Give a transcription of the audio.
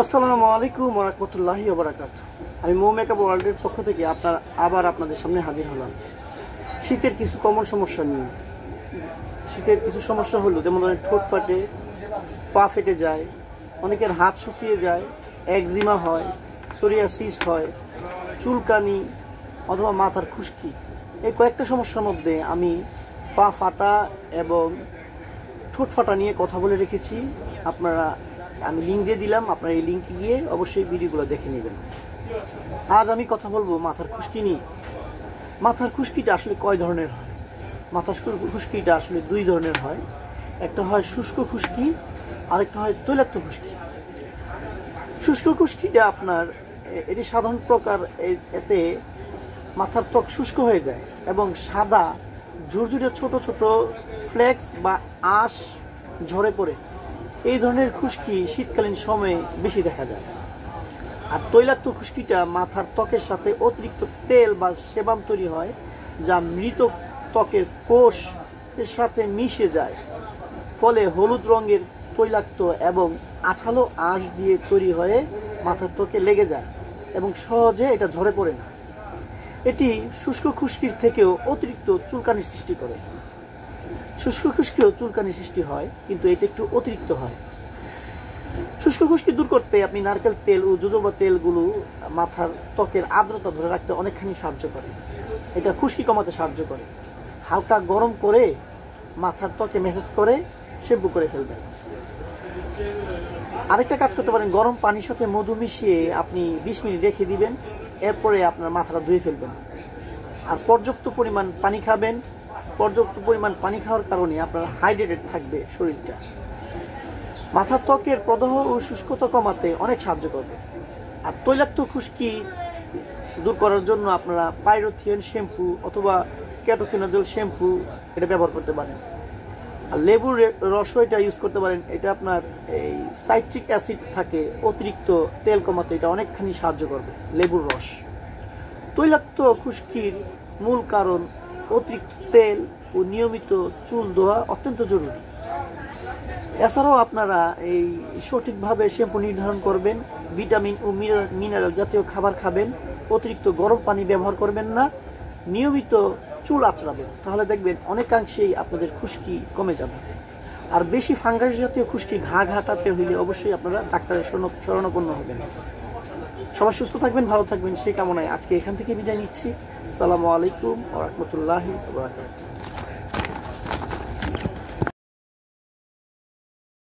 আসসালামু আলাইকুম ওয়া রাহমাতুল্লাহি ওয়া বারাকাতুহু। আমি মো মেকআপ ওয়ার্ল্ডের পক্ষ থেকে আপনাদের সামনে হাজির হলাম শীতের কিছু কমন সমস্যা নিয়ে। শীতের কিছু সমস্যা হলো যেমন ধরেন ঠোঁট ফাটে, পা ফেটে যায়, অনেকের হাত শুকিয়ে যায়, একজিমা হয়, সোরিয়াসিস হয়, চুলকানি অথবা মাথার খুশকি। এই কয়েকটা সমস্যার মধ্যে আমি পা ফাটা এবং ঠোঁট ফাটা নিয়ে কথা বলে রেখেছি। আমি লিঙ্ক দিয়ে দিলাম, আপনারা এই লিঙ্কে গিয়ে অবশ্যই ভিডিওগুলো দেখে নেবেন। আজ আমি কথা বলবো মাথার খুশকি নিয়ে। মাথার খুশকিটা আসলে কয় ধরনের হয়? মাথার খুশকিটা আসলে দুই ধরনের হয়। একটা হয় শুষ্ক খুশকি, আরেকটা হয় তৈলাক্ত খুশকি। শুষ্ক খুশকিটা এটি সাধারণ প্রকার। এতে মাথার ত্বক শুষ্ক হয়ে যায় এবং সাদা ঝুরঝুরে ছোট ছোট ফ্লেক্স বা আঁশ ঝরে পড়ে। এই ধরনের খুশকি শীতকালীন সময়ে বেশি দেখা যায়। আর তৈলাক্ত খুশকিটা মাথার ত্বকের সাথে অতিরিক্ত তেল বা সেবাম তৈরি হয়, যা মৃত ত্বকের কোষ এর সাথে মিশে যায়, ফলে হলুদ রঙের তৈলাক্ত এবং আঠালো আঁশ দিয়ে তৈরি হয়ে মাথার ত্বকে লেগে যায় এবং সহজে এটা ঝরে পড়ে না। এটি শুষ্ক খুশকির থেকেও অতিরিক্ত চুলকানির সৃষ্টি করে। শুষ্ক খুশকিও চুলকানি সৃষ্টি হয়, কিন্তু এটা একটু অতিরিক্ত হয়। শুষ্ক খুশকি দূর করতে আপনি নারকেল তেল ও জোজোবা তেলগুলো মাথার ত্বকের আর্দ্রতা ধরে রাখতে অনেকখানি সাহায্য করে। এটা খুশকি কমাতে সাহায্য করে। হালকা গরম করে মাথার ত্বকে ম্যাসাজ করে শ্যাম্পু করে ফেলবেন। আরেকটা কাজ করতে পারেন, গরম পানির সাথে মধু মিশিয়ে আপনি 20 মিনিট রেখে দিবেন, এরপরে আপনার মাথাটা ধুয়ে ফেলবেন। আর পর্যাপ্ত পরিমাণ পানি খাবেন। পর্যাপ্ত পরিমাণ পানি খাওয়ার কারণে আপনার হাইড্রেটেড থাকবে শরীরটা। মাথার ত্বকের প্রদাহ ও শুষ্কতা কমাতে অনেক সাহায্য করবে। আর তৈলাক্ত খুশকি দূর করার জন্য আপনারা পাইরোথিয়ন শ্যাম্পু অথবা ক্যাটোকিনোজল শ্যাম্পু এটা ব্যবহার করতে পারেন। আর লেবুর রসও এটা ইউজ করতে পারেন। এটা আপনার এই সাইট্রিক অ্যাসিড থাকে, অতিরিক্ত তেল কমাতে এটা অনেকখানি সাহায্য করবে লেবুর রস। তৈলাক্ত খুশকির মূল কারণ অতিরিক্ত তেল ও নিয়মিত চুল ধোয়া অত্যন্ত জরুরি। এছাড়াও আপনারা এই সঠিকভাবে শ্যাম্পু নির্ধারণ করবেন, ভিটামিন ও মিনারেল জাতীয় খাবার খাবেন, অতিরিক্ত গরম পানি ব্যবহার করবেন না, নিয়মিত চুল আঁচড়াবেন, তাহলে দেখবেন অনেকাংশেই আপনাদের খুশকি কমে যাবে। আর বেশি ফাঙ্গাস জাতীয় খুশকি ঘা টাইপের হইলে অবশ্যই আপনারা ডাক্তারের শরণাপন্ন হবেন। সবাই সুস্থ থাকবেন, ভালো থাকবেন সেই কামনায় আজকে এখান থেকে বিদায় নিচ্ছি। আসসালামু আলাইকুম ওয়া রাহমাতুল্লাহি ওয়া বারাকাতুহু।